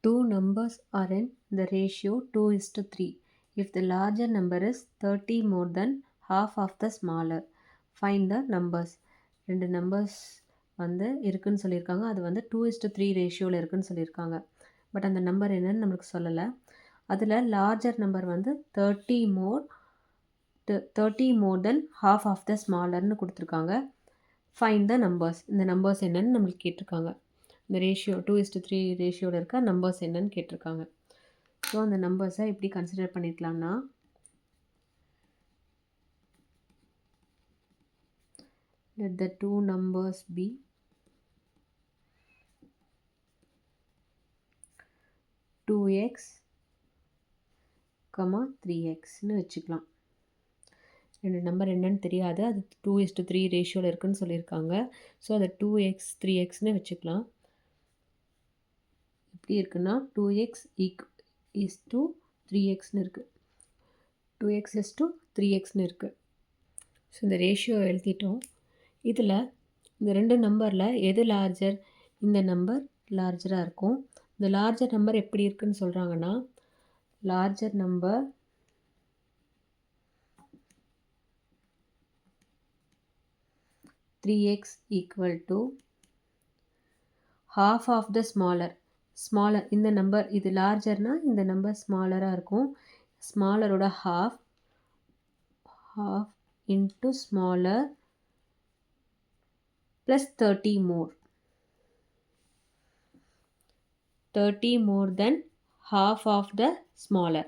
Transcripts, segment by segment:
Two numbers are in the ratio 2:3. If the larger number is 30 more than half of the smaller, find the numbers. ரெண்டு numbers வந்து இருக்குன்னு சொல்லியிருக்காங்க. அது வந்து 2:3 ரேஷியோவில் இருக்குன்னு சொல்லியிருக்காங்க. பட் அந்த நம்பர் என்னன்னு நம்மளுக்கு சொல்லலை. அதில் லார்ஜர் நம்பர் வந்து 30 more than half of the smallerன்னு கொடுத்துருக்காங்க. Find the numbers. இந்த நம்பர்ஸ் என்னன்னு நம்மளுக்கு கேட்டிருக்காங்க. இந்த ரேஷியோ 2:3 ரேஷியோவில் இருக்க நம்பர்ஸ் என்னன்னு கேட்டிருக்காங்க. ஸோ அந்த நம்பர்ஸை எப்படி கன்சிடர் பண்ணிக்கலாம்னா, let the two numbers be 2x, 3xன்னு வச்சுக்கலாம். ரெண்டு நம்பர் என்னன்னு தெரியாது, அது 2:3 ரேஷியோவில் இருக்குன்னு சொல்லியிருக்காங்க. ஸோ அதை 2x 3xன்னு வச்சுக்கலாம். எப்படி இருக்குன்னா 2x is to 3xன்னு இருக்குது. 2x is to 3xன்னு இருக்குது. ஸோ இந்த ரேஷியோ எழுதிட்டோம். இதில் இந்த ரெண்டு நம்பரில் எது லார்ஜர்? இந்த நம்பர் லார்ஜராக இருக்கும். இந்த லார்ஜர் நம்பர் எப்படி இருக்குன்னு சொல்கிறாங்கன்னா, larger number (3x = half of the smaller). இந்த நம்பர் இது லார்ஜர்னால் இந்த நம்பர் ஸ்மாலராக இருக்கும். ஸ்மாலரோட half into smaller plus 30 more. 30 more than half of the smaller.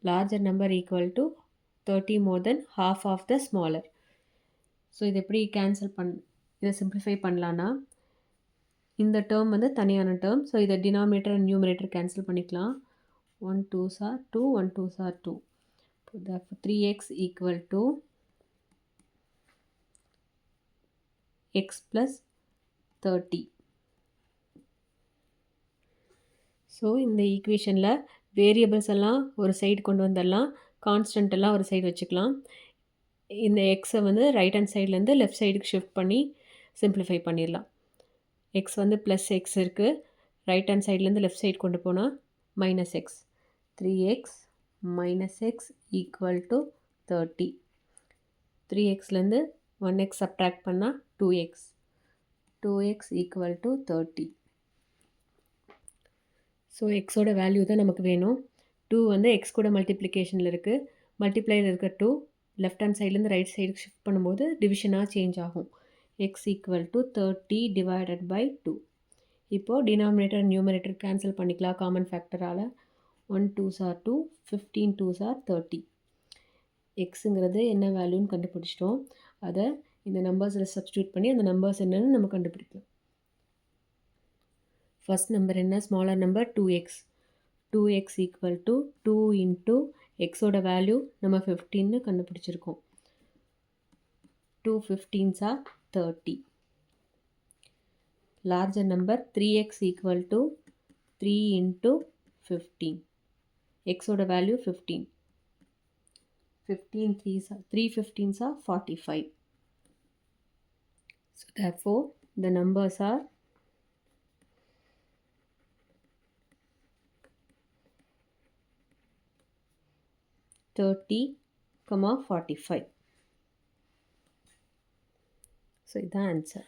Larger number equal to 30 more than half of the smaller. So இது எப்படி இதை simplify பண்ணலான்னா, இந்த term வந்து தனியான டேர்ம். ஸோ இதை டினாமினேட்டர் அண்ட் நியூமரேட்டர் கேன்சல் பண்ணிக்கலாம். 1 2s are 2, 1 2s are 2. Therefore 3x = x plus 30. So இந்த ஈக்குவேஷனில் வேரியபிள்ஸ் எல்லாம் ஒரு சைடு கொண்டு வந்துடலாம், கான்ஸ்டன்ட் எல்லாம் ஒரு சைடு வச்சுக்கலாம். இந்த எக்ஸை வந்து ரைட் ஹேண்ட் சைட்லேருந்து லெஃப்ட் சைடுக்கு ஷிஃப்ட் பண்ணி சிம்பிளிஃபை பண்ணிடலாம். எக்ஸ் வந்து ப்ளஸ் எக்ஸ் இருக்குது, ரைட் ஹேண்ட் சைட்லேருந்து லெஃப்ட் சைடு கொண்டு போனால் -x. 3x - x = 30. 3xலேருந்து 1x subtract பண்ணால் 2x. 2x = 30. ஸோ எக்ஸோட வேல்யூ தான் நமக்கு வேணும். 2 வந்து எக்ஸ் கூட மல்டிப்ளிகேஷனில் இருக்குது. மல்டிப்ளையில் இருக்க 2 லெஃப்ட் ஹேண்ட் சைட்லேருந்து ரைட் சைடுக்கு ஷிஃப்ட் பண்ணும்போது டிவிஷனாக சேஞ்ச் ஆகும். x = 30 divided by 2. இப்போது டினாமினேட்டர் நியூமரேட்டர் கேன்சல் பண்ணிக்கலாம் காமன் ஃபேக்டரால். 1 2s are 2, 15 2s are 30. எக்ஸுங்கிறது என்ன வேல்யூன்னு கண்டுபிடிச்சிட்டோம். அதை இந்த நம்பர்ஸில் சப்ஸ்டியூட் பண்ணி அந்த நம்பர்ஸ் என்னன்னு நம்ம கண்டுபிடிக்கலாம். ஃபர்ஸ்ட் நம்பர் என்ன? Smaller number 2x. 2x = 2 into எக்ஸோட வேல்யூ நம்ம 15ன்னு கண்டுபிடிச்சிருக்கோம். 2 15s are 30. Larger number 3x = 3 into 15. எக்ஸோட value 15. 3 15s are 45. So therefore the numbers are 30, 45. So இதுதான் ஆன்சர்.